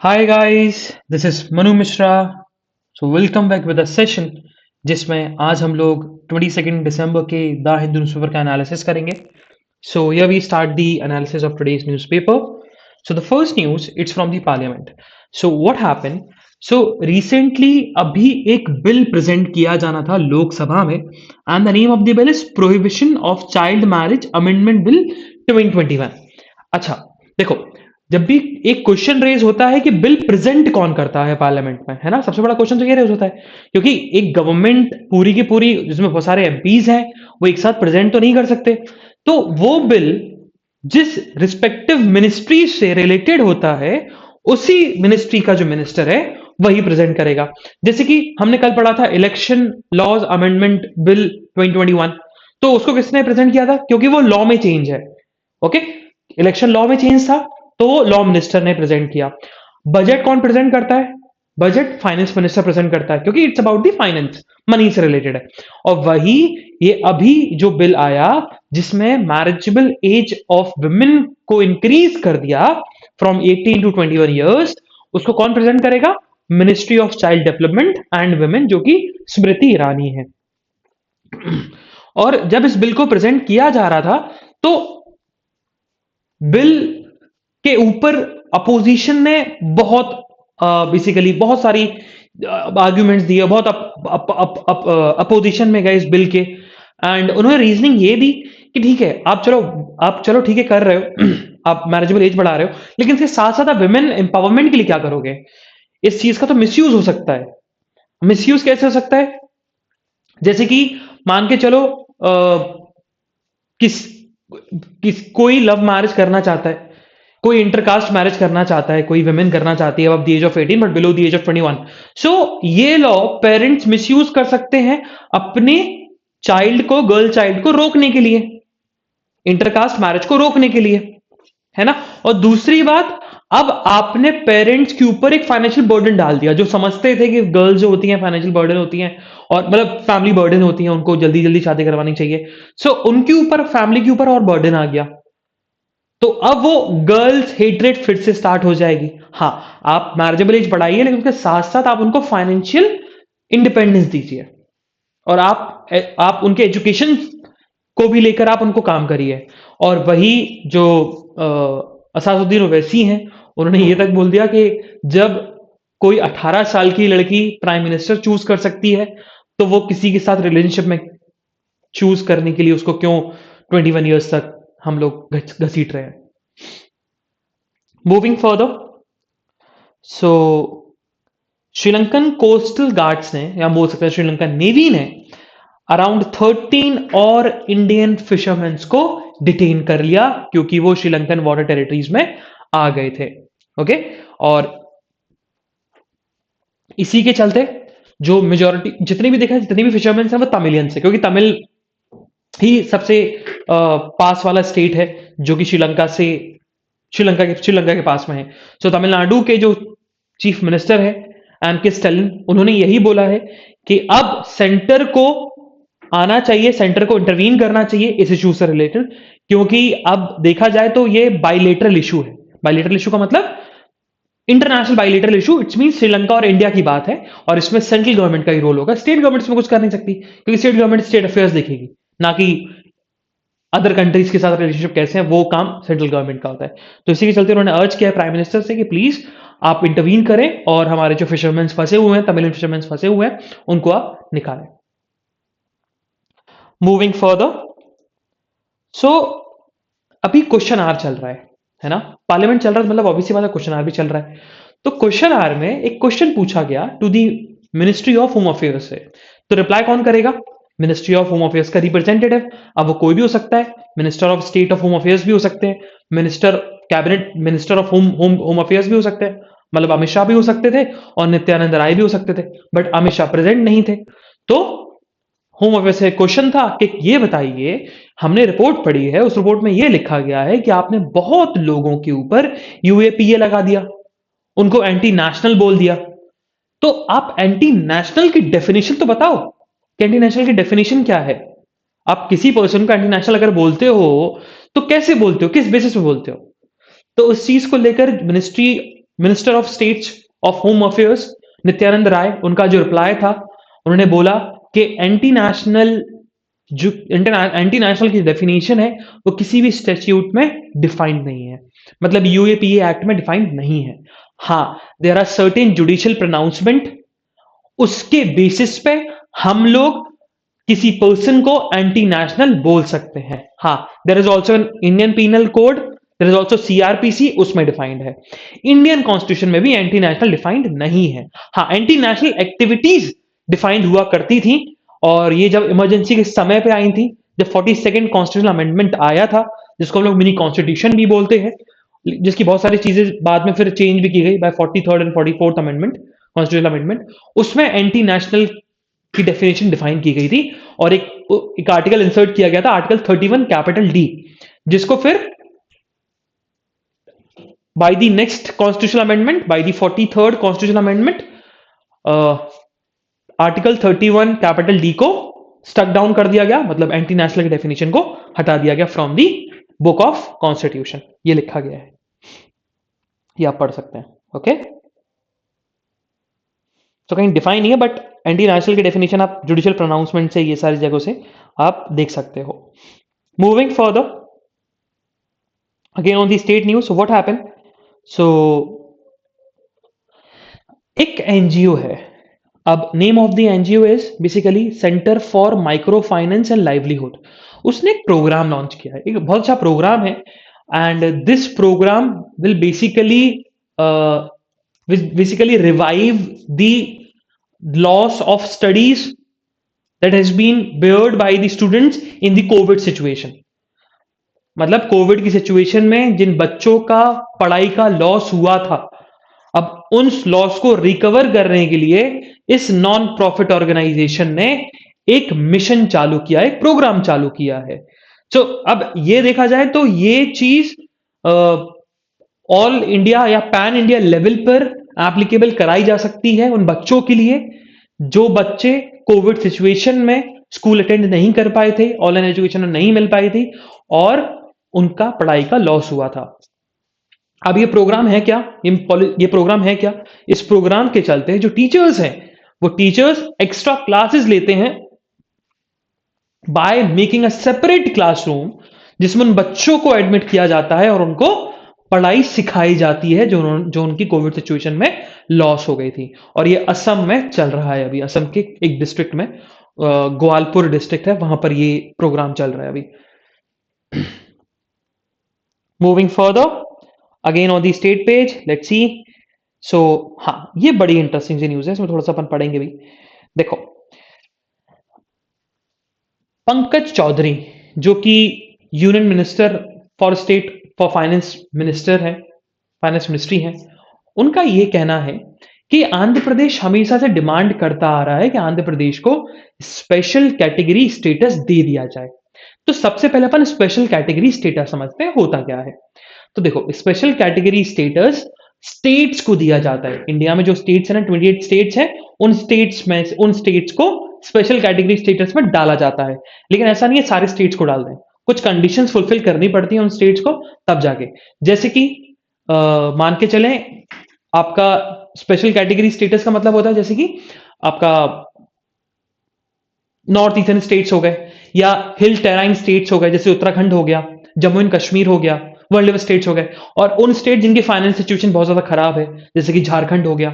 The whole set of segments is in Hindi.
Hi guys, this is Manu Mishra. So welcome back with a session जिसमें आज हम लोग 22 दिसंबर के द हिंदू न्यूज़पेपर का एनालिसिस करेंगे। सो here we start the analysis of today's newspaper. So the first news, it's from the parliament. So what happened? So recently अभी एक बिल प्रेजेंट किया जाना था लोकसभा में and the name of the bill is Prohibition of Child Marriage Amendment Bill 2021। अच्छा, देखो, जब भी एक क्वेश्चन रेज होता है कि बिल प्रेजेंट कौन करता है पार्लियामेंट में, है ना, सबसे बड़ा क्वेश्चन तो ये रेज होता है क्योंकि एक गवर्नमेंट पूरी की पूरी जिसमें बहुत सारे एमपीज हैं वो एक साथ प्रेजेंट तो नहीं कर सकते। तो वो बिल जिस रिस्पेक्टिव मिनिस्ट्री से रिलेटेड होता है उसी मिनिस्ट्री का जो मिनिस्टर है वही प्रेजेंट करेगा। जैसे कि हमने कल पढ़ा था इलेक्शन लॉज अमेंडमेंट बिल 2021, तो उसको किसने प्रेजेंट किया था क्योंकि वो लॉ में चेंज है। ओके, इलेक्शन लॉ में चेंज था तो लॉ मिनिस्टर ने प्रेजेंट किया। बजट कौन प्रेजेंट करता है? बजट फाइनेंस मिनिस्टर प्रेजेंट करता है क्योंकि it's about the finance, money से रिलेटेड है। और वही ये अभी जो बिल आया जिसमें मैरिजेबल एज ऑफ वुमेन को इंक्रीज कर दिया फ्रॉम 18 टू 21 ईयर्स, उसको कौन प्रेजेंट करेगा? Ministry of child development and women, जो कि स्मृति ईरानी है। और जब इस बिल को प्रेजेंट किया जा रहा था तो बिल के ऊपर अपोजिशन ने बहुत बेसिकली बहुत सारी आर्ग्यूमेंट्स दिए, बहुत अपोजिशन में गए इस बिल के। एंड उन्होंने रीजनिंग ये दी कि ठीक है, आप चलो ठीक है कर रहे हो आप मैरिजेबल एज बढ़ा रहे हो, लेकिन इसके साथ साथ आप वुमेन एम्पावरमेंट के लिए क्या करोगे? इस चीज का तो मिसयूज हो सकता है। मिसयूज कैसे हो सकता है? जैसे कि मान के चलो किस किस कोई लव मैरिज करना चाहता है, कोई इंटरकास्ट मैरिज करना चाहता है, कोई वुमेन करना चाहती है अब the age of 18 but below the age of 21। So ये लॉ पेरेंट्स मिसयूज कर सकते हैं अपने चाइल्ड को, गर्ल चाइल्ड को रोकने के लिए, इंटरकास्ट मैरिज को रोकने के लिए, है ना। और दूसरी बात, अब आपने पेरेंट्स के ऊपर एक फाइनेंशियल बर्डन डाल दिया। जो समझते थे कि गर्ल्स जो होती हैं फाइनेंशियल बर्डन होती हैं और मतलब फैमिली बर्डन होती है, उनको जल्दी जल्दी शादी करवानी चाहिए, सो उनके ऊपर, फैमिली के ऊपर और बर्डन आ गया। तो अब वो गर्ल्स हेटरेट फिर से स्टार्ट हो जाएगी। हाँ, आप मैरिजेबल एज बढ़ाइए लेकिन उसके साथ साथ आप उनको फाइनेंशियल इंडिपेंडेंस दीजिए और आप उनके एजुकेशन को भी लेकर आप उनको काम करिए। और वही जो असादुद्दीन ओवैसी हैं, उन्होंने ये तक बोल दिया कि जब कोई 18 साल की लड़की प्राइम मिनिस्टर चूज कर सकती है तो वो किसी के साथ रिलेशनशिप में चूज करने के लिए उसको क्यों 21 ईयर्स तक हम लोग घसीट रहे हैं। मूविंग फर्दर, सो श्रीलंकन कोस्टल गार्ड्स ने, या बोल सकते हैं श्रीलंकन नेवी ने, अराउंड 13 और इंडियन फिशरमैन को डिटेन कर लिया क्योंकि वो श्रीलंकन वाटर टेरिटरीज में आ गए थे। ओके, और इसी के चलते जो मेजोरिटी, जितने भी देखा, जितने भी फिशरमैन हैं वो तमिलियंस है क्योंकि तमिल ही सबसे पास वाला स्टेट है जो कि श्रीलंका के पास में है। सो तमिलनाडु के जो चीफ मिनिस्टर है एम के स्टालिन, उन्होंने यही बोला है कि अब सेंटर को आना चाहिए, सेंटर को इंटरवीन करना चाहिए इस इशू से रिलेटेड, क्योंकि अब देखा जाए तो ये बाइलेटरल इशू है। बाइलेटरल इशू का मतलब international bilateral issue, it's mean Sri Lanka और इंडिया की बात है और इसमें सेंट्रल गवर्नमेंट का ही रोल होगा। स्टेट गवर्नमेंट इसमें कुछ कर नहीं सकती क्योंकि स्टेट गवर्नमेंट स्टेट अफेयर्स देखेगी, ना कि अदर कंट्रीज के साथ रिलेशनशिप कैसे है, वो काम सेंट्रल गवर्नमेंट का होता है। तो इसी के चलते उन्होंने अर्ज किया है प्राइम मिनिस्टर से कि प्लीज आप इंटरवीन करें और हमारे जो फिशरमैन फंसे हुए हैं, तमिल फिशरमैन फंसे हुए हैं, उनको आप निकालें। मूविंग फर्दर, सो अभी क्वेश्चन आर चल रहा है ना, पार्लियामेंट चल रहा है, मतलब ऑब्वियसली बात है क्वेश्चन आर भी चल रहा है। तो क्वेश्चन आर में एक क्वेश्चन पूछा गया to the ministry of home affairs से, तो रिप्लाई कौन करेगा? मिनिस्ट्री ऑफ होम अफेयर्स का रिप्रेजेंटेटिव। अब वो कोई भी हो सकता है, minister of state of home affairs भी हो सकते हैं, minister cabinet minister of home home home affairs भी हो सकते हैं, मतलब अमित शाह भी हो सकते थे और नित्यानंद राय भी हो सकते थे, बट अमित शाह प्रेजेंट नहीं थे। तो होम अफेयर्स से क्वेश्चन था कि ये बताइए, हमने रिपोर्ट पढ़ी है, उस रिपोर्ट में ये लिखा गया है कि आपने बहुत लोगों के ऊपर यूएपीए लगा दिया, उनको एंटी नेशनल बोल दिया। तो आप एंटी नेशनल की डेफिनेशन तो बताओ कि एंटी नेशनल की डेफिनेशन क्या है। आप किसी पर्सन को एंटी नेशनल अगर बोलते हो तो कैसे बोलते हो, किस बेसिस पे बोलते हो? तो उस चीज को लेकर ministry minister of state of home affairs Nityanand Rai, उनका जो रिप्लाई था, उन्होंने बोला कि एंटी नेशनल, जो एंटी नेशनल की डेफिनेशन है वो किसी भी स्टैट्यूट में डिफाइंड नहीं है, मतलब यूएपीए एक्ट में डिफाइंड नहीं है। हाँ, there are certain judicial pronouncement, उसके बेसिस पे हम लोग किसी पर्सन को एंटी नेशनल बोल सकते हैं। हाँ, there is also Indian penal code, there is also CrPC, उसमें डिफाइंड है। इंडियन कॉन्स्टिट्यूशन में भी एंटी नेशनल डिफाइंड नहीं है। हाँ, एंटी नेशनल एक्टिविटीज डिफाइंड हुआ करती थी, और ये जब इमरजेंसी के समय पे आई थी, जब 42nd कॉन्स्टिट्यूशनल अमेंडमेंट आया था, जिसको हम लोग मिनी कॉन्स्टिट्यूशन भी बोलते हैं, जिसकी बहुत सारी चीजें बाद में फिर चेंज भी की गई by 43rd and 44th amendment, constitutional amendment, उसमें एंटी नेशनल की डेफिनेशन डिफाइन की गई थी, और एक आर्टिकल इंसर्ट किया गया था, आर्टिकल 31 कैपिटल डी, जिसको फिर by the next constitutional amendment, by the 43rd constitutional amendment, article 31 capital D को स्टक डाउन कर दिया गया, मतलब एंटी नेशनल की डेफिनेशन को हटा दिया गया from the book of constitution. ये लिखा गया है, ये आप पढ़ सकते हैं। ओके, तो कहीं डिफाइन नहीं है, बट एंटी नेशनल की डेफिनेशन आप जुडिशियल प्रोनाउंसमेंट से, ये सारी जगहों से आप देख सकते हो। Moving further, again on the state news, what happen, so एक एनजीओ है, अब name of the NGO is basically centre for micro finance and livelihood. उसने एक प्रोग्राम लॉन्च किया है, एक बहुत अच्छा प्रोग्राम है, and this program will basically revive the loss of studies that has been bared by the students in the COVID situation। मतलब कोविड की सिचुएशन में जिन बच्चों का पढ़ाई का लॉस हुआ था, अब उन लॉस को रिकवर करने के लिए इस नॉन प्रॉफिट ऑर्गेनाइजेशन ने एक मिशन चालू किया, एक प्रोग्राम चालू किया है। तो अब ये देखा जाए तो ये चीज ऑल इंडिया या पैन इंडिया लेवल पर एप्लीकेबल कराई जा सकती है उन बच्चों के लिए जो बच्चे कोविड सिचुएशन में स्कूल अटेंड नहीं कर पाए थे, ऑनलाइन एजुकेशन नहीं मिल पाई थी, और उनका पढ़ाई का लॉस हुआ था। अब ये प्रोग्राम है क्या, ये प्रोग्राम है क्या, इस प्रोग्राम के चलते जो टीचर्स हैं, वो टीचर्स एक्स्ट्रा क्लासेस लेते हैं by making a separate classroom, जिसमें उन बच्चों को एडमिट किया जाता है और उनको पढ़ाई सिखाई जाती है जो उनकी कोविड सिचुएशन में लॉस हो गई थी। और ये असम में चल रहा है अभी, असम के एक डिस्ट्रिक्ट में, ग्वालपुर डिस्ट्रिक्ट है, वहां पर ये प्रोग्राम चल रहा है अभी। Moving further, again on the state page, let's see. So हाँ, ये बड़ी इंटरेस्टिंग सी न्यूज है, इसमें थोड़ा सा अपन पढ़ेंगे भी। देखो, पंकज चौधरी जो कि union minister for state for finance minister है, फाइनेंस मिनिस्ट्री है, उनका यह कहना है कि आंध्र प्रदेश हमेशा से डिमांड करता आ रहा है कि आंध्र प्रदेश को स्पेशल कैटेगरी स्टेटस दे दिया जाए। तो सबसे पहले अपन स्पेशल कैटेगरी स्टेटस समझते हैं होता क्या है। तो देखो, स्पेशल कैटेगरी स्टेटस स्टेट्स को दिया जाता है। इंडिया में जो स्टेट्स है ना, 28 स्टेट्स हैं, उन स्टेट्स को स्पेशल कैटेगरी स्टेटस में डाला जाता है। लेकिन ऐसा नहीं है सारे स्टेट्स को डाल दें, कुछ कंडीशंस फुलफिल करनी पड़ती हैं उन स्टेट्स को, तब जाके। जैसे कि मान के चलें, आपका स्पेशल कैटेगरी स्टेटस का मतलब होता है जैसे कि आपका नॉर्थ ईस्टर्न स्टेट्स हो गए, या हिल टेराइन स्टेट्स हो गए, जैसे उत्तराखंड हो गया, जम्मू एंड कश्मीर हो गया, वर्ल्ड लेवल स्टेट्स हो गए, और उन स्टेट जिनकी फाइनेंस सिचुएशन बहुत ज्यादा खराब है, जैसे कि झारखंड हो गया।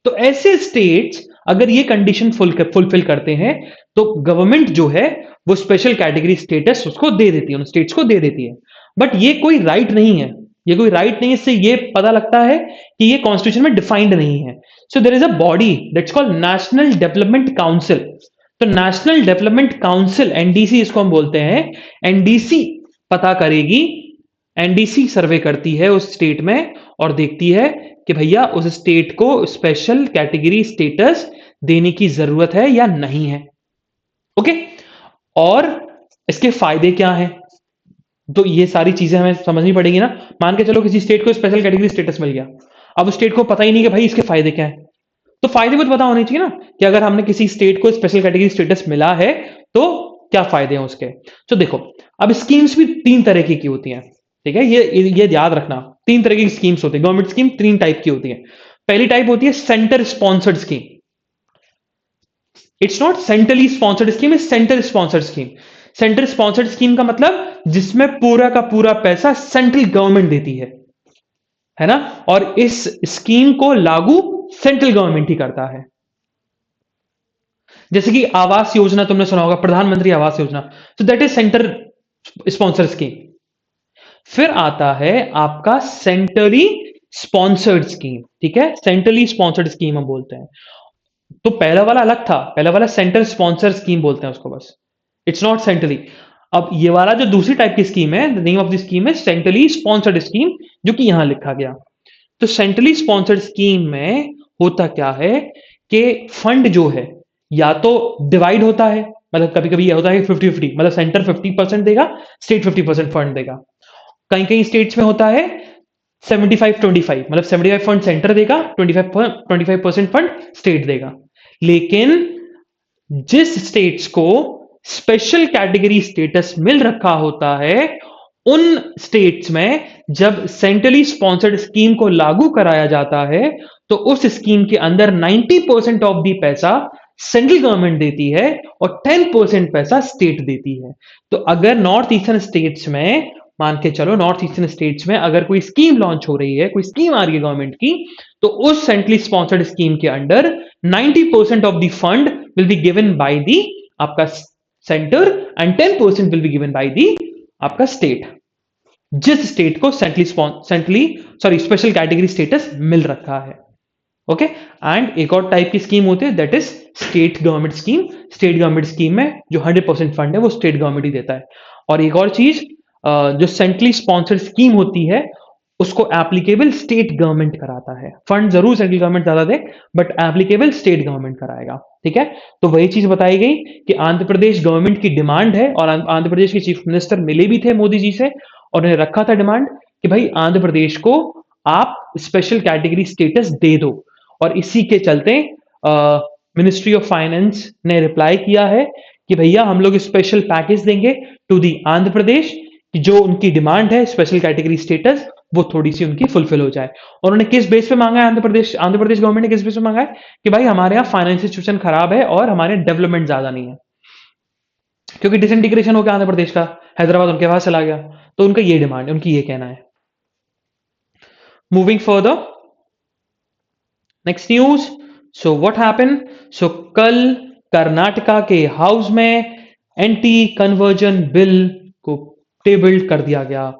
तो ऐसे स्टेट्स अगर ये कंडीशन फुलफिल करते हैं, तो गवर्नमेंट जो है वो स्पेशल कैटेगरी स्टेटस उसको दे देती है, उन स्टेट्स को दे देती है। बट ये कोई राइट नहीं है, ये कोई राइट नहीं है, इससे ये पता लगता है कि ये कॉन्स्टिट्यूशन में डिफाइंड नहीं है। So there is a body that's called national development council. तो नेशनल डेवलपमेंट काउंसिल, एनडीसी इसको हम बोलते हैं, एनडीसी पता करेगी, एनडीसी सर्वे करती है उस स्टेट में और देखती है कि भैया उस स्टेट को स्पेशल कैटेगरी स्टेटस देने की जरूरत है या नहीं है। ओके, और इसके फायदे क्या हैं, तो ये सारी चीजें हमें समझनी पड़ेगी ना। मान के चलो किसी स्टेट को स्पेशल कैटेगरी स्टेटस मिल गया, अब उस स्टेट को पता ही नहीं कि भाई इसके फायदे क्या है, तो फायदे भी तो पता होने चाहिए ना, कि अगर हमने किसी स्टेट को स्पेशल कैटेगरी स्टेटस मिला है तो क्या फायदे हैं उसके। तो देखो, अब स्कीम्स भी 3 तरह की होती हैं, ठीक है, ये याद रखना। तीन तरह की स्कीम्स होती है गवर्नमेंट स्कीम, तीन टाइप की होती है। पहली टाइप होती है centre sponsored scheme. It's not centrally sponsored scheme, its centre sponsored scheme. Centre sponsored scheme का मतलब जिसमें पूरा का पूरा पैसा सेंट्रल गवर्नमेंट देती है ना, और इस स्कीम को लागू सेंट्रल गवर्नमेंट ही करता है। जैसे कि आवास योजना तुमने सुना होगा, प्रधानमंत्री आवास योजना, तो that is centre sponsor scheme. फिर आता है आपका सेंट्रली स्पॉन्सर्ड स्कीम, ठीक है, सेंट्रली स्पॉन्सर्ड स्कीम हम बोलते हैं। तो पहला वाला अलग था, पहला वाला सेंट्रल स्पॉन्सर स्कीम बोलते हैं उसको बस, इट्स नॉट सेंट्रली। अब ये वाला जो दूसरी टाइप की स्कीम है, the name of the scheme है सेंट्रली स्पॉन्सर्ड स्कीम, जो कि यहां लिखा गया। तो सेंट्रली स्पॉन्सर्ड स्कीम में होता क्या है कि फंड जो है या तो डिवाइड होता है, मतलब कभी कभी यह होता है 50-50, मतलब सेंटर 50% देगा, स्टेट 50% फंड देगा। कहीं कहीं स्टेट्स में होता है 75-25, मतलब 75 फंड सेंटर देगा, 25% फंड स्टेट देगा। लेकिन जिस स्टेट्स को स्पेशल कैटेगरी स्टेटस मिल रखा होता है, उन स्टेट्स में जब सेंट्रली स्पॉन्सर्ड स्कीम को लागू कराया जाता है, तो उस स्कीम के अंदर 90% ऑफ दी पैसा सेंट्रल गवर्नमेंट देती है और 10% पैसा स्टेट देती है। तो अगर नॉर्थ ईस्टर्न स्टेट्स में, मान के चलो नॉर्थ ईस्टर्न स्टेट्स में अगर कोई स्कीम लॉन्च हो रही है, कोई स्कीम आ रही है गवर्नमेंट की, तो उस सेंट्रली स्पॉन्सर्ड स्कीम के under 90% of the fund will be given by the आपका centre and 10% will be given by the आपका स्टेट, जिस स्टेट को centrally sorry special category status मिल रखा है। ओके, एंड एक और टाइप की स्कीम होती है that is state government scheme. State government scheme में जो 100% फंड है वो स्टेट गवर्नमेंट ही देता है। और एक और चीज, जो सेंट्रली स्पॉन्सर्ड स्कीम होती है उसको एप्लीकेबल स्टेट गवर्नमेंट कराता है। फंड जरूर सेंट्रल गवर्नमेंट ज्यादा दे, बट एप्लीकेबल स्टेट गवर्नमेंट कराएगा, ठीक है। तो वही चीज बताई गई कि आंध्र प्रदेश गवर्नमेंट की डिमांड है, और आंध्र प्रदेश के चीफ मिनिस्टर मिले भी थे मोदी जी से, और उन्हें रखा था डिमांड कि भाई आंध्र प्रदेश को आप स्पेशल कैटेगरी स्टेटस दे दो। और इसी के चलते मिनिस्ट्री ऑफ फाइनेंस ने रिप्लाई किया है कि भैया हम लोग स्पेशल पैकेज देंगे टू दी आंध्र प्रदेश, कि जो उनकी डिमांड है स्पेशल कैटेगरी स्टेटस वो थोड़ी सी उनकी फुलफिल हो जाए। और उन्होंने किस बेस पे मांगा है, आंध्र प्रदेश गवर्नमेंट ने किस बेस पे मांगा है कि भाई हमारे यहाँ फाइनेंशियल सिचुएशन खराब है और हमारे डेवलपमेंट ज्यादा नहीं है, क्योंकि डिसइंटीग्रेशन हो गया आंध्र प्रदेश का, हैदराबाद उनके पास चला गया। तो उनका ये डिमांड है, उनकी ये कहना है। Moving further, next news. So what happen, so कल कर्नाटका के हाउस में एंटी कन्वर्जन बिल को टेबल्ड कर दिया गया,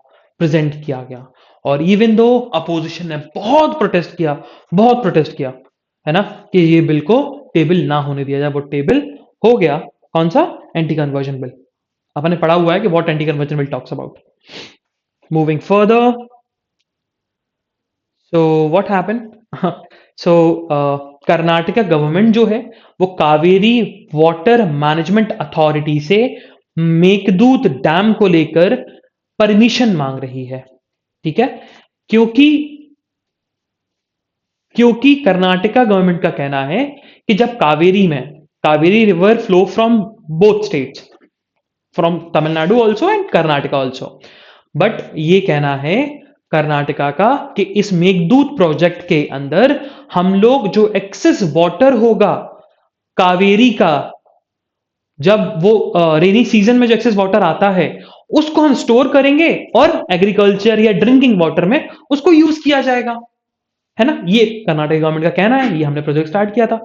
प्रेजेंट किया गया। और इवन दो अपोजिशन ने बहुत प्रोटेस्ट किया, बहुत प्रोटेस्ट किया, है ना, कि ये बिल को टेबल ना होने दिया जाए, वो टेबल हो गया। कौन सा? Anti conversion bill. आपने पढ़ा हुआ है कि what anti conversion bill talks about. Moving further, so what happen, so Karnataka government जो है वो कावेरी वाटर मैनेजमेंट अथॉरिटी से मेघदूत डैम को लेकर परमिशन मांग रही है, ठीक है। क्योंकि क्योंकि कर्नाटका गवर्नमेंट का कहना है कि जब Kaveri river flow from both states, from Tamil Nadu also and Karnataka also, but ये कहना है कर्नाटका का कि इस मेघदूत प्रोजेक्ट के अंदर हम लोग जो एक्सेस वाटर होगा कावेरी का, जब वो रेनी सीजन में जो एक्सेस वाटर आता है उसको हम स्टोर करेंगे और एग्रीकल्चर या ड्रिंकिंग वाटर में उसको यूज किया जाएगा, है ना। ये कर्नाटक गवर्नमेंट का कहना है, ये हमने प्रोजेक्ट स्टार्ट किया था।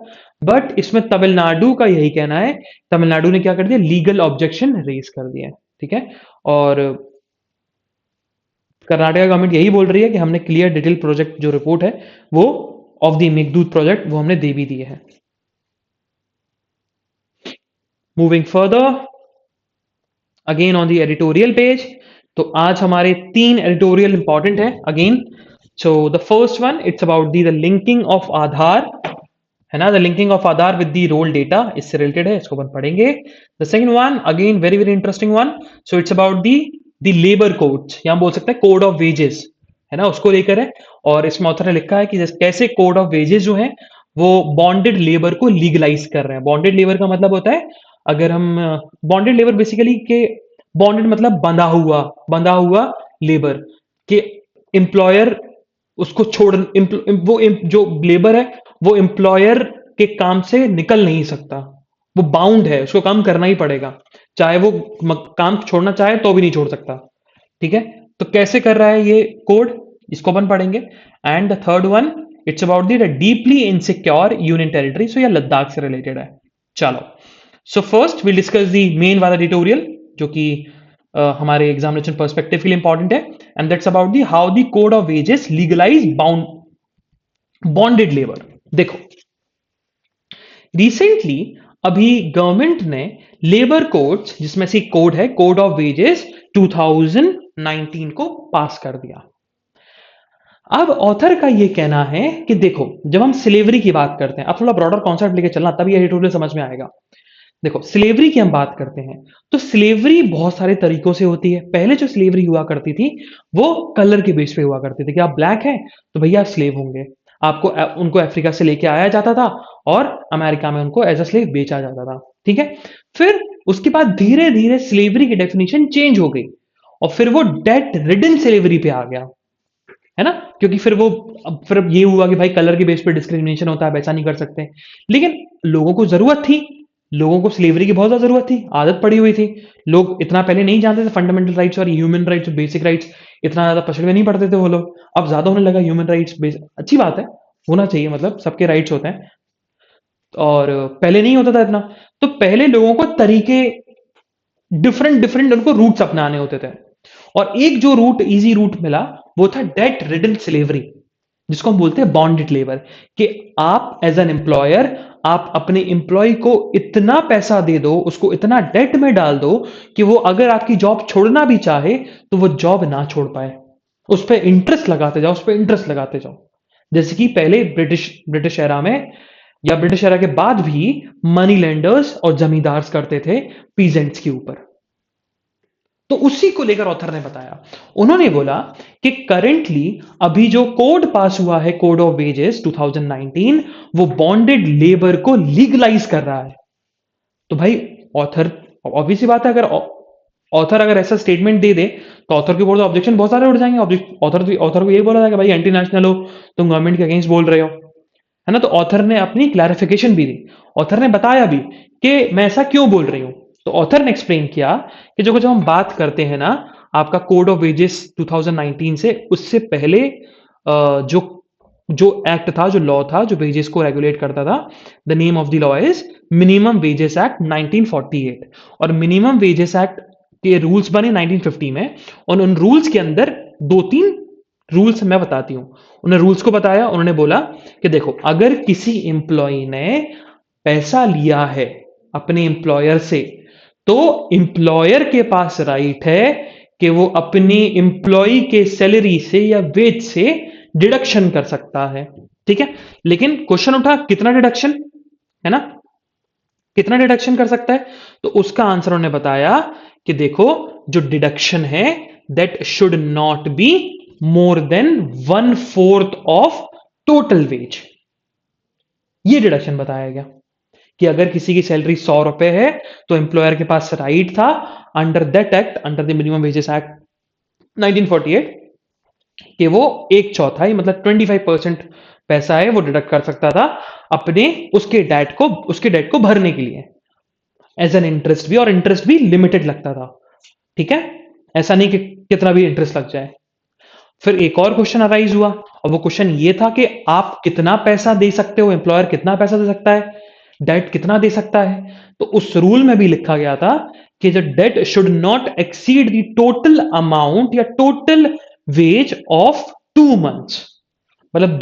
बट इसमें तमिलनाडु का यही कहना है, तमिलनाडु ने क्या कर दिया, लीगल ऑब्जेक्शन रेज कर दिया, ठीक है। और कर्नाटका गवर्नमेंट यही बोल रही है कि हमने क्लियर डिटेल प्रोजेक्ट जो रिपोर्ट है वो ऑफ द मेघदूत प्रोजेक्ट वो हमने दे भी दिए हैं। Moving further, again on the editorial page, तो आज हमारे 3 एडिटोरियल इंपॉर्टेंट है again. So the first one, it's about the linking of Aadhaar, है ना, the linking of Aadhaar with the roll data, इससे रिलेटेड है, इसको अपन पढ़ेंगे। The second one, again very very interesting one, so it's about the labour codes, यहां बोल सकते हैं कोड ऑफ वेजेस, है ना, उसको लेकर है। और इसमें ऑथर ने लिखा है कि कैसे कोड ऑफ वेजेस जो है वो बॉन्डेड लेबर को लीगलाइज कर रहे हैं। बॉन्डेड लेबर का मतलब होता है, अगर हम बॉन्डेड लेबर बेसिकली के, बॉन्डेड मतलब बंधा हुआ लेबर, के एम्प्लॉयर उसको जो लेबर है वो एम्प्लॉयर के काम से निकल नहीं सकता, वो बाउंड है, उसको काम करना ही पड़ेगा, चाहे वो काम छोड़ना चाहे तो भी नहीं छोड़ सकता। ठीक है, तो कैसे कर रहा है ये कोड, इसको अपन पढ़ेंगे। And the third one, it's about the deeply insecure union territory, so ये लद्दाख से रिलेटेड है। चलो, so first will discuss the main वाला ट्यूटोरियल जो कि हमारे एग्जामिनेशन पर्सपेक्टिव के लिए इंपॉर्टेंट है, and that's about the how the code of wages legalise bonded labour. देखो, रिसेंटली अभी गवर्नमेंट ने लेबर कोड्स, जिसमें से कोड है कोड ऑफ वेजेस 2019 को पास कर दिया। अब ऑथर का यह कहना है कि देखो, जब हम स्लेवरी की बात करते हैं, अब थोड़ा ब्रॉडर कॉन्सेप्ट लेके चलना तभी ये ट्यूटोरियल समझ में आएगा। देखो, स्लेवरी की हम बात करते हैं तो स्लेवरी बहुत सारे तरीकों से होती है। पहले जो स्लेवरी हुआ करती थी वो कलर के बेस पे हुआ करती थी कि आप ब्लैक हैं तो भैया आप स्लेव होंगे, आपको उनको अफ्रीका से लेके आया जाता था और अमेरिका में उनको एज अ स्लेव बेचा जाता था। ठीक है, फिर उसके बाद धीरे धीरे स्लेवरी की डेफिनेशन चेंज हो गई और फिर वो डेट रिडन स्लेवरी पे आ गया, है ना, क्योंकि फिर अब ये हुआ कि भाई कलर के बेस पे डिस्क्रिमिनेशन होता है, वैसा नहीं कर सकते। लेकिन लोगों को जरूरत थी, लोगों को स्लेवरी की बहुत ज्यादा जरूरत थी, आदत पड़ी हुई थी। लोग इतना पहले नहीं जानते थे फंडामेंटल राइट्स और ह्यूमन राइट्स, बेसिक राइट्स, इतना ज्यादा पछड़ में नहीं पड़ते थे वो लोग। अब ज्यादा होने लगा ह्यूमन राइट्स, अच्छी बात है, होना चाहिए, मतलब सबके राइट्स होते हैं, और पहले नहीं होता था इतना। तो पहले लोगों को तरीके डिफरेंट डिफरेंट उनको रूट्स अपनाने होते थे, और एक जो रूट इजी रूट मिला वो था डेट रिडन स्लेवरी, जिसको हम बोलते हैं बॉन्डेड लेबर, कि आप एज एन एम्प्लॉयर आप अपने एम्प्लॉय को इतना पैसा दे दो, उसको इतना डेट में डाल दो कि वो अगर आपकी जॉब छोड़ना भी चाहे तो वो जॉब ना छोड़ पाए, उस पर इंटरेस्ट लगाते जाओ, उस पर इंटरेस्ट लगाते जाओ। जैसे कि पहले ब्रिटिश एरा में या ब्रिटिश एरा के बाद भी मनी लेंडर्स और जमींदार करते थे पीजेंट्स के ऊपर। तो उसी को लेकर ऑथर ने बताया, उन्होंने बोला कि करेंटली अभी जो कोड पास हुआ है कोड ऑफ वेजेस 2019, वो बॉन्डेड लेबर को लीगलाइज कर रहा है। तो भाई ऑथर, ऑब्वियस सी बात है, अगर ऑथर अगर ऐसा स्टेटमेंट दे दे तो ऑथर के ऊपर तो ऑब्जेक्शन बहुत सारे उठ जाएंगे। ऑथर को ये बोला जाएगा भाई एंटी नेशनल हो, तुम गवर्नमेंट के अगेंस्ट बोल रहे हो, है ना। तो ऑथर ने अपनी क्लैरिफिकेशन भी दी, ऑथर ने बताया भी कि मैं ऐसा क्यों बोल रही हूं। तो ऑथर ने एक्सप्लेन किया कि जब हम बात करते हैं ना आपका कोड ऑफ वेजेस 2019 से, उससे पहले जो जो एक्ट था, जो लॉ था, जो वेजेस को रेगुलेट करता था, the name of the law is minimum wages act 1948, और मिनिमम वेजेस एक्ट के रूल्स बने 1950 में, और उन रूल्स के अंदर दो तीन रूल्स मैं बताती हूं। उन्होंने रूल्स को बताया, उन्होंने बोला कि देखो, अगर किसी एम्प्लॉय ने पैसा लिया है अपने एम्प्लॉयर से, तो एम्प्लॉयर के पास राइट है कि वो अपनी एम्प्लॉय के सैलरी से या वेज से डिडक्शन कर सकता है। ठीक है, लेकिन क्वेश्चन उठा कितना डिडक्शन, है ना, कितना डिडक्शन कर सकता है। तो उसका आंसर उन्होंने बताया कि देखो, जो डिडक्शन है that should not be more than 1/4 of total wage. ये डिडक्शन बताया गया कि अगर किसी की सैलरी 100 रुपए है तो एम्प्लॉयर के पास राइट था under that act, under the minimum wages act 1948, कि वो एक चौथाई मतलब 25% पैसा है वो डिडक्ट कर सकता था अपने उसके डेट को भरने के लिए एज एन इंटरेस्ट भी, और इंटरेस्ट भी लिमिटेड लगता था। ठीक है, ऐसा नहीं कि कितना भी इंटरेस्ट लग जाए। फिर एक और क्वेश्चन अराइज हुआ, और वो क्वेश्चन ये था कि आप कितना पैसा दे सकते हो, एम्प्लॉयर कितना पैसा दे सकता है, डेट कितना दे सकता है। तो उस रूल में भी लिखा गया था कि जो debt should not exceed the total amount या टोटल वेज ऑफ 2 मंथ्स, मतलब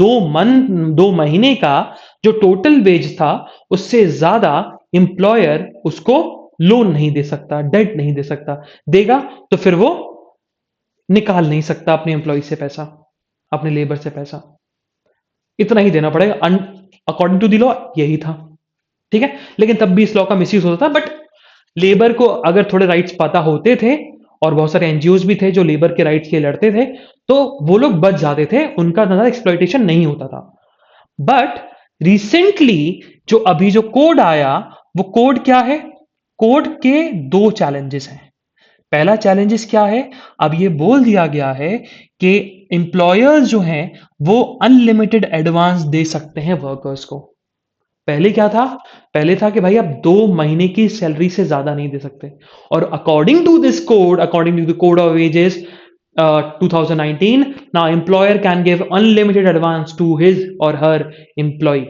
2 महीने का जो टोटल वेज था उससे ज्यादा एम्प्लॉयर उसको लोन नहीं दे सकता, डेट नहीं दे सकता। देगा तो फिर वो निकाल नहीं सकता अपने एम्प्लॉय से पैसा, अपने लेबर से पैसा, इतना ही देना पड़ेगा। अकॉर्डिंग टू द लॉ यही था। ठीक है, लेकिन तब भी इस लॉ का मिसयूज होता था, बट लेबर को अगर थोड़े राइट्स पता होते थे, और बहुत सारे एनजीओ भी थे जो लेबर के राइट्स के लड़ते थे, तो वो लोग बच जाते थे, उनका ज्यादा एक्सप्लॉइटेशन नहीं होता था। बट रिसेंटली जो अभी जो कोड आया, वो कोड क्या है, कोड के 2 चैलेंजेस हैं। पहला चैलेंजेस क्या है, अब ये बोल दिया गया है कि एम्प्लॉयर्स जो हैं वो अनलिमिटेड एडवांस दे सकते हैं वर्कर्स को। पहले क्या था? पहले था कि भाई आप 2 महीने की सैलरी से ज्यादा नहीं दे सकते। और according to this code, according to the code of wages 2019, now employer can give unlimited advance to his or her employee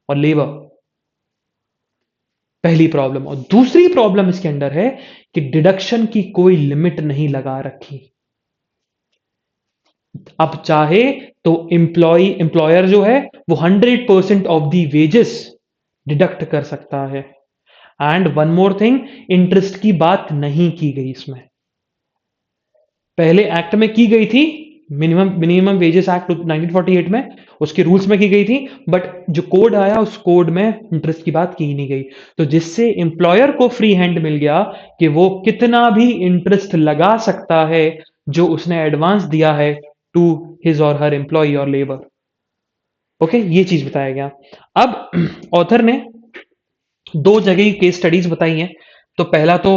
और लेबर। पहली प्रॉब्लम। और दूसरी प्रॉब्लम इसके अंदर है कि डिडक्शन की कोई लिमिट नहीं लगा रखी। अब चाहे तो एम्प्लॉयर जो है वो 100% ऑफ दी वेजेस डिडक्ट कर सकता है। And one more thing, interest की बात नहीं की गई इसमें। पहले एक्ट में की गई थी, मिनिमम मिनिमम वेजेस एक्ट 1948 में, उसके रूल्स में की गई थी, बट जो कोड आया उस कोड में इंटरेस्ट की बात की नहीं गई। तो जिससे एम्प्लॉयर को फ्री हैंड मिल गया कि वो कितना भी इंटरेस्ट लगा सकता है जो उसने एडवांस दिया है to his or her employee और लेबर। ओके, ये चीज बताया गया। अब ऑथर ने 2 जगह केस स्टडीज बताई हैं। तो पहला तो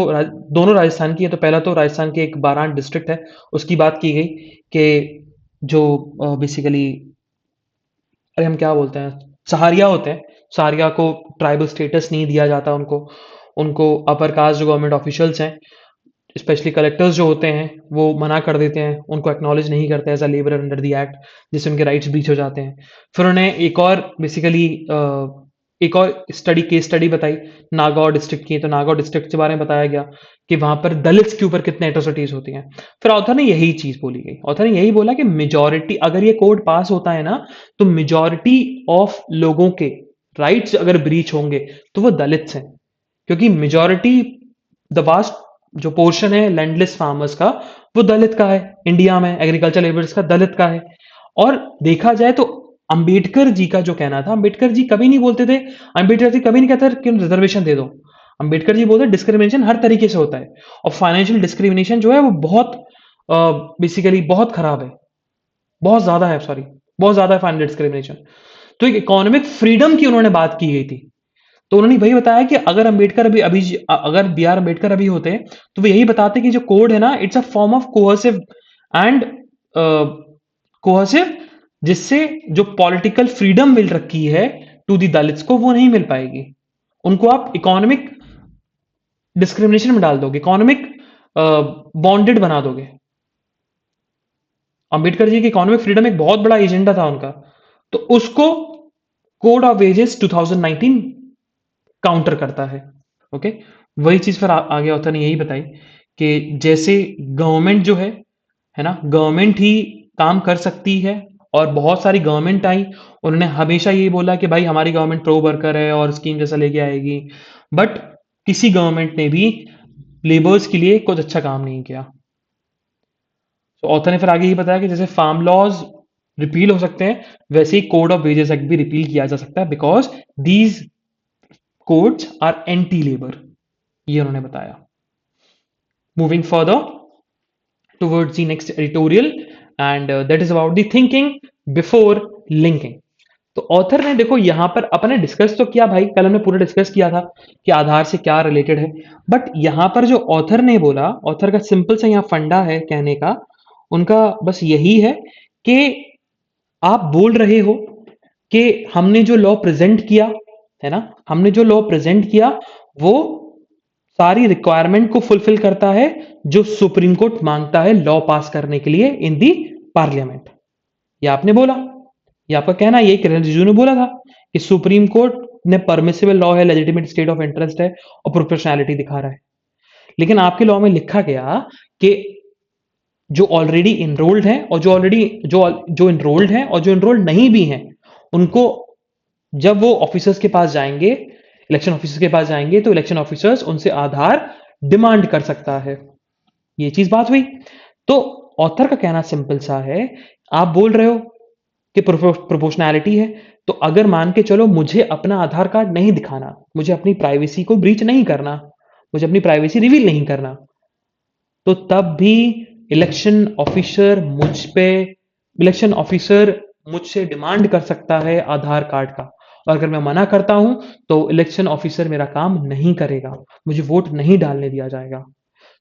दोनों राजस्थान की है। तो पहला तो राजस्थान के एक बारां डिस्ट्रिक्ट है, उसकी बात की गई कि जो बेसिकली, अरे हम क्या बोलते हैं, सहारिया होते हैं, सहारिया को ट्राइबल स्टेटस नहीं दिया जाता उनको। उनको अपर कास्ट जो गवर्नमेंट ऑफिशियल्स हैं, स्पेशली कलेक्टर्स जो होते हैं, वो मना कर देते हैं, उनको एक्नॉलेज नहीं करते as a labour under the act, जिससे उनके राइट्स ब्रीच हो जाते हैं। फिर उन्हें एक और बेसिकली एक और स्टडी, केस स्टडी बताई नागौर डिस्ट्रिक्ट की। तो नागौर डिस्ट्रिक्ट के बारे में बताया गया कि वहां पर दलित्स के ऊपर कितने एट्रोसिटीज होती हैं। फिर ऑथर ने यही चीज बोली गई, ऑथर ने यही बोला कि मेजॉरिटी, अगर ये कोड पास होता है ना, तो मेजॉरिटी ऑफ लोगों के राइट्स अगर ब्रीच होंगे तो वो दलित्स हैं। क्योंकि मेजॉरिटी, द वास्ट जो पोर्शन है लैंडलेस फार्मर्स का, वो दलित का है। इंडिया में एग्रीकल्चर लेबर्स का दलित का है। और देखा जाए तो अंबेडकर जी का जो कहना था, अंबेडकर जी कभी नहीं बोलते थे, अंबेडकर जी कभी नहीं कहते कि रिजर्वेशन दे दो। अंबेडकर जी बोलते डिस्क्रिमिनेशन हर तरीके से होता है, और फाइनेंशियल डिस्क्रिमिनेशन जो है वो बहुत बेसिकली बहुत खराब है, बहुत ज्यादा है, सॉरी, बहुत ज्यादा है फाइनेंशियल डिस्क्रिमिनेशन। तो एक इकोनॉमिक फ्रीडम की उन्होंने बात की गई थी। तो उन्होंने वही बताया कि अगर अंबेडकर अभी अभी अगर बी आर अंबेडकर अभी होते तो वो यही बताते कि जो कोड है ना, it's a form of coercive and coercive, जिससे जो पॉलिटिकल फ्रीडम मिल रखी है टू दी दलित्स को, वो नहीं मिल पाएगी। उनको आप इकोनॉमिक डिस्क्रिमिनेशन में डाल दोगे, इकोनॉमिक बॉन्डेड बना दोगे। अंबेडकर जी की इकोनॉमिक फ्रीडम एक बहुत बड़ा एजेंडा था उनका, तो उसको कोड ऑफ वेजेस 2019 काउंटर करता है। ओके, वही चीज फिर आगे ऑथर ने यही बताई कि जैसे गवर्नमेंट जो है ना, गवर्नमेंट ही काम कर सकती है, और बहुत सारी गवर्नमेंट आई, उन्होंने हमेशा यही बोला कि भाई हमारी गवर्नमेंट प्रो वर्कर है और स्कीम जैसा लेके आएगी, बट किसी गवर्नमेंट ने भी लेबर्स के लिए कुछ अच्छा काम नहीं किया। तो ऑथर ने फिर आगे ये बताया कि जैसे फार्म लॉज रिपील हो सकते हैं, वैसे ही कोड ऑफ वेजेस एक्ट भी रिपील किया जा सकता है, because these codes are anti labour, ये उन्होंने बताया। Moving further towards the next editorial, and that is about the thinking before linking। तो ऑथर ने देखो यहां पर अपने डिस्कस तो किया भाई, कल हमने पूरा डिस्कस किया था कि आधार से क्या रिलेटेड है, बट यहां पर जो ऑथर ने बोला, ऑथर का सिंपल सा यहाँ फंडा है कहने का, उनका बस यही है कि आप बोल रहे हो कि हमने जो लॉ प्रेजेंट किया है ना, हमने जो लॉ प्रेजेंट किया वो सारी रिक्वायरमेंट को फुलफिल करता है जो सुप्रीम कोर्ट मांगता है लॉ पास करने के लिए इन दी पार्लियामेंट। ये आपने बोला, ये आपका कहना, ये किरण रिजिजू ने बोला था कि सुप्रीम कोर्ट ने परमिसिबल लॉ है, लेजिटिमेट स्टेट ऑफ इंटरेस्ट है और प्रोपोर्शनैलिटी दिखा रहा है। लेकिन आपके लॉ में लिखा गया कि जो ऑलरेडी इनरोल्ड हैं और जो ऑलरेडी जो इनरोल्ड हैं और जो इनरोल्ड नहीं भी हैं, उनको जब वो ऑफिसर्स के पास जाएंगे, इलेक्शन ऑफिसर्स के पास जाएंगे, तो इलेक्शन ऑफिसर्स उनसे आधार डिमांड कर सकता है। ये चीज बात हुई। तो ऑथर का कहना सिंपल सा है, आप बोल रहे हो कि प्रोपोर्शनैलिटी है, तो अगर मान के चलो मुझे अपना आधार कार्ड नहीं दिखाना, मुझे अपनी प्राइवेसी को ब्रीच नहीं करना, मुझे अपनी प्राइवेसी रिवील नहीं करना, तो तब भी इलेक्शन ऑफिसर इलेक्शन ऑफिसर मुझसे डिमांड कर सकता है आधार कार्ड का। और अगर मैं मना करता हूं तो इलेक्शन ऑफिसर मेरा काम नहीं करेगा, मुझे वोट नहीं डालने दिया जाएगा।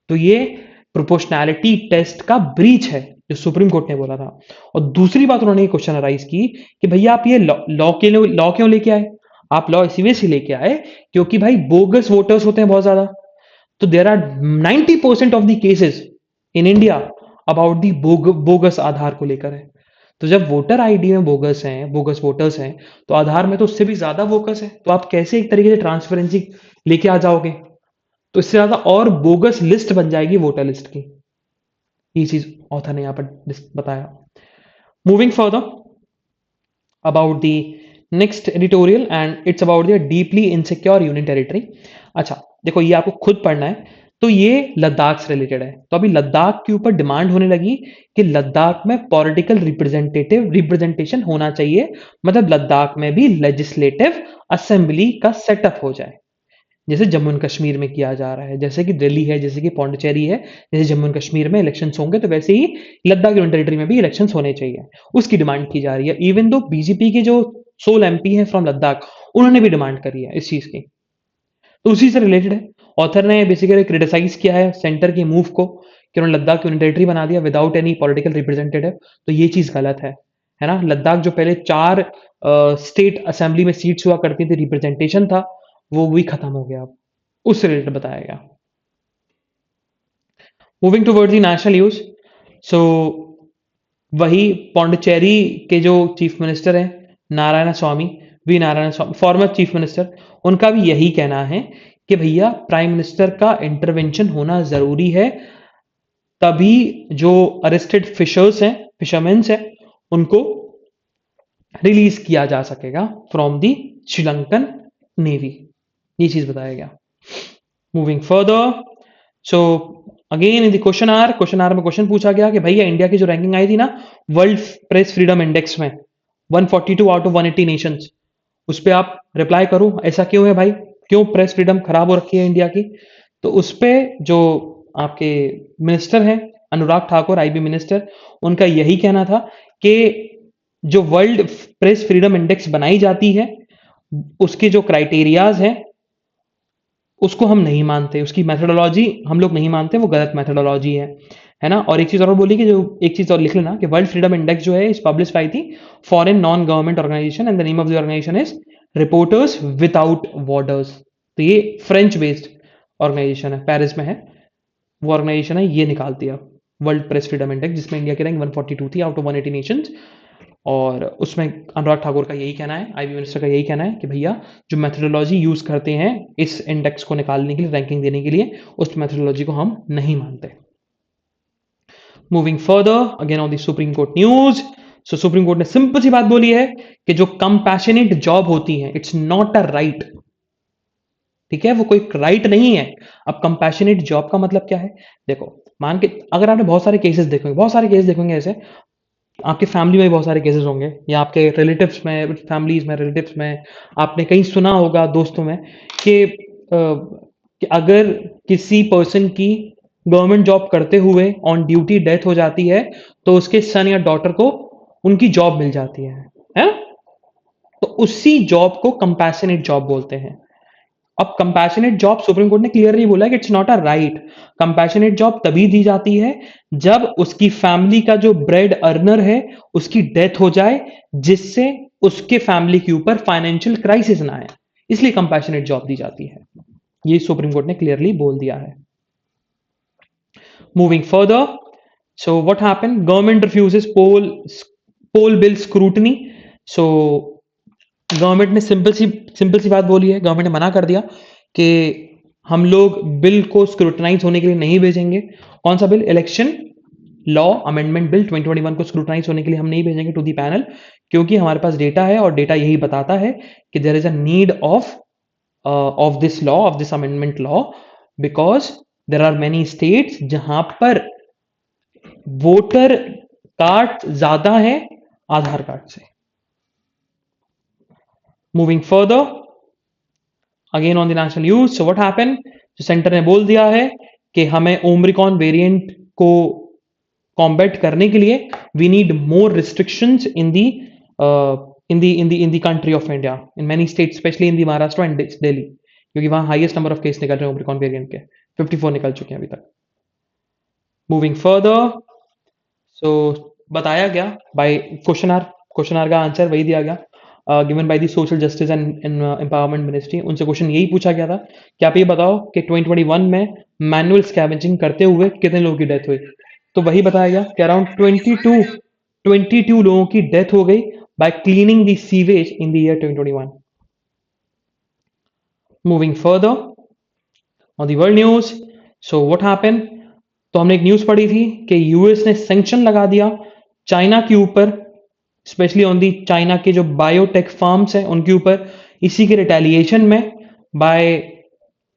तो ये प्रोपोर्शनैलिटी टेस्ट का ब्रीच है जो सुप्रीम कोर्ट ने बोला था। और दूसरी बात उन्होंने क्वेश्चन अराइज की कि भैया आप ये लॉ क्यों लेके आए? आप लॉ इसी वजह से लेके आए क्योंकि भाई बोगस वोटर्स होते हैं बहुत ज्यादा। तो there are 90% of the cases in India about the bogus Aadhaar को लेकर है। तो जब वोटर आईडी में बोगस हैं, बोगस वोटर्स हैं, तो आधार में तो उससे भी ज्यादा बोगस है। तो आप कैसे एक तरीके से ट्रांसपेरेंसी लेके आ जाओगे? तो इससे ज्यादा और बोगस लिस्ट बन जाएगी वोटर लिस्ट की। ये चीज ऑथर ने यहां पर बताया। Moving further about the next editorial and it's about the deeply insecure union territory। अच्छा देखो, ये आपको खुद पढ़ना है। तो ये लद्दाख से रिलेटेड है। तो अभी लद्दाख के ऊपर डिमांड होने लगी कि लद्दाख में पॉलिटिकल रिप्रेजेंटेशन होना चाहिए, मतलब लद्दाख में भी लेजिस्लेटिव असेंबली का सेटअप हो जाए, जैसे जम्मू एंड कश्मीर में किया जा रहा है, जैसे कि दिल्ली है, जैसे कि पौंडीचेरी है। जैसे जम्मू एंड कश्मीर में इलेक्शंस होंगे तो वैसे ही लद्दाख यूनियन टेरिटरी में भी इलेक्शंस होने चाहिए, उसकी डिमांड की जा रही है। इवन दो बीजेपी के जो सोल एमपी हैं फ्रॉम लद्दाख, उन्होंने भी डिमांड करी है इस चीज की। तो उसी से रिलेटेड है। ऑथर ने बेसिकली क्रिटिसाइज किया है सेंटर के मूव को कि उन्होंने लद्दाख यूनियन टेरिटरी बना दिया विदाउट एनी पॉलिटिकल रिप्रेजेंटेटिव। तो ये चीज गलत है ना। लद्दाख जो पहले 4 स्टेट असेंबली में सीट्स हुआ करती थी, रिप्रेजेंटेशन था, वो भी खत्म हो गया अब। उससे रिलेटेड बताया गया। Moving towards the national news. So वही पौंडीचेरी के जो चीफ मिनिस्टर हैं Narayanaswamy, V Narayanaswamy, former chief minister, उनका भी यही कहना है कि भैया प्राइम मिनिस्टर का इंटरवेंशन होना जरूरी है, तभी जो अरेस्टेड फिशर्स हैं, फिशरमैन्स हैं, उनको रिलीज किया जा सकेगा फ्रॉम दी श्रीलंकन नेवी। ये चीज बताया गया। Moving further, so again in the question आर में क्वेश्चन पूछा गया कि भैया इंडिया की जो रैंकिंग आई थी ना वर्ल्ड प्रेस फ्रीडम इंडेक्स में 142 आउट ऑफ 180 नेशंस, उस पर आप रिप्लाई करो, ऐसा क्यों है भाई, क्यों प्रेस फ्रीडम खराब हो रखी है इंडिया की? तो उस पर जो आपके मिनिस्टर हैं अनुराग ठाकुर, आईबी मिनिस्टर, उनका यही कहना था कि जो वर्ल्ड प्रेस फ्रीडम इंडेक्स बनाई जाती है उसके जो क्राइटेरियाज हैं उसको हम नहीं मानते, उसकी मेथोडोलॉजी हम लोग नहीं मानते, वो गलत मेथोडोलॉजी है ना। और एक चीज और बोली कि जो एक चीज और लिख लेना कि वर्ल्ड फ्रीडम इंडेक्स जो है इस पब्लिश पाई थी foreign non government organisation and the name of the organisation is reporters without borders. तो ये फ्रेंच बेस्ड ऑर्गेनाइजेशन है, पेरिस में है वो ऑर्गेनाइजेशन है, ये निकालती है वर्ल्ड प्रेस फ्रीडम इंडेक्स, जिसमें इंडिया की रैंक 142 थी आउट ऑफ 180 नेशंस। और उसमें अनुराग ठाकुर का यही कहना है, आईबी मिनिस्टर का यही कहना है कि भैया जो मेथोडोलॉजी यूज करते हैं इस इंडेक्स को निकालने के लिए, रैंकिंग देने के लिए, उस मेथोडोलॉजी को हम नहीं मानते। Moving further again on the supreme court news. So supreme court ने सिंपल सी बात बोली है कि जो कंपैशनेट जॉब होती है इट्स नॉट अ राइट। ठीक है, वो कोई राइट नहीं है। अब कंपैशनेट जॉब का मतलब क्या है? देखो, मान के अगर आपने बहुत सारे केसेस देखेंगे ऐसे, आपके फैमिली में भी बहुत सारे केसेस होंगे या आपके रिलेटिव्स में, फैमिलीज में, रिलेटिव्स में, आपने कहीं सुना होगा दोस्तों में कि अगर किसी पर्सन की गवर्नमेंट जॉब करते हुए ऑन ड्यूटी डेथ हो जाती है तो उसके सन या डॉटर को उनकी जॉब मिल जाती है ना? तो उसी जॉब को कंपैशनेट जॉब बोलते हैं। अब कंपैशनेट जॉब सुप्रीम कोर्ट ने क्लियरली बोला कि it's not a right. Compassionate job तभी दी जाती है जब उसकी फैमिली का जो ब्रेड अर्नर है उसकी डेथ हो जाए, जिससे उसके फैमिली के ऊपर फाइनेंशियल क्राइसिस ना आए, इसलिए कंपैशनेट जॉब दी जाती है। ये सुप्रीम कोर्ट ने क्लियरली बोल दिया है। Moving further, so what happened, government refuses poll bill scrutiny. So government ने सिंपल सी बात बोली है, गवर्नमेंट ने मना कर दिया कि हम लोग बिल को स्क्रूटनाइज होने के लिए नहीं भेजेंगे। कौन सा bill? Election law amendment bill 2021 को स्क्रूटनाइज होने के लिए हम नहीं भेजेंगे टू दी पैनल, क्योंकि हमारे पास डेटा है और डेटा यही बताता है कि there is a need of this law, of this amendment law, because there are many states जहां पर वोटर कार्ड ज्यादा है आधार कार्ड से। Moving further again on the national news. So what happened, centre ने बोल दिया है कि हमें ओमिक्रॉन वेरिएंट को कॉम्बैट करने के लिए we need more restrictions in the country of India, in many states, specially in the Maharashtra and Delhi, क्योंकि वहां हाईएस्ट नंबर ऑफ केस निकल रहे हैं ओमिक्रॉन वेरिएंट के, 54 निकल चुके हैं अभी तक। मूविंग फर्दर, सो बताया गया बाय क्वेश्चन आर का आंसर वही दिया गया, given by the social justice and empowerment ministry. उनसे क्वेश्चन यही पूछा गया था कि आप ये बताओ कि 2021 में मैनुअल स्कैवेंजिंग करते हुए कितने लोगों की डेथ हुई। तो वही बताया गया कि अराउंड 22 लोगों की डेथ हो गई bye cleaning the sewage in the year 2021। Moving further on the world news, so what happened, तो हमने एक न्यूज पढ़ी थी कि यूएस ने सैंक्शन लगा दिया चाइना के ऊपर, स्पेशली ऑन दी चाइना के जो बायोटेक फार्म्स हैं उनके ऊपर। इसी के रिटेलिएशन में by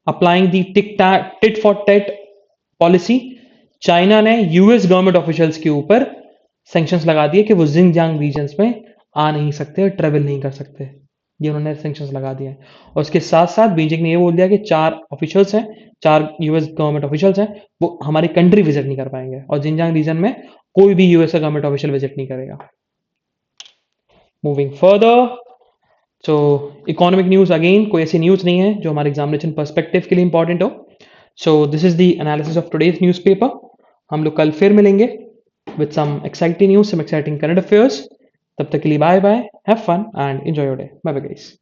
applying the tit for tat policy, China ने यूएस गवर्नमेंट ऑफिशियल्स के ऊपर सैंक्शंस लगा दिए कि वो जिनजियांग रीजन्स में आ नहीं सकते और ट्रेवल नहीं कर सकते। ये उन्होंने सैंक्शंस लगा दिए हैं। और उसके साथ साथ बीजिंग ने ये बोल दिया कि 4 ऑफिशियल्स हैं, 4 यूएस गवर्नमेंट ऑफिशियल्स हैं, वो हमारी कंट्री विजिट नहीं कर पाएंगे और जिनजियांग रीजन में कोई भी यूएस का गवर्नमेंट ऑफिशियल विजिट नहीं करेगा। मूविंग फर्दर, सो इकोनॉमिक न्यूज अगेन कोई ऐसी न्यूज नहीं है जो हमारे एग्जामिनेशन पर्सपेक्टिव के लिए इंपॉर्टेंट हो। So this is the analysis of today's newspaper. हम लोग कल फिर मिलेंगे with some exciting news, some exciting current affairs. तब तक के लिए bye bye, have fun and enjoy your day. Bye bye guys.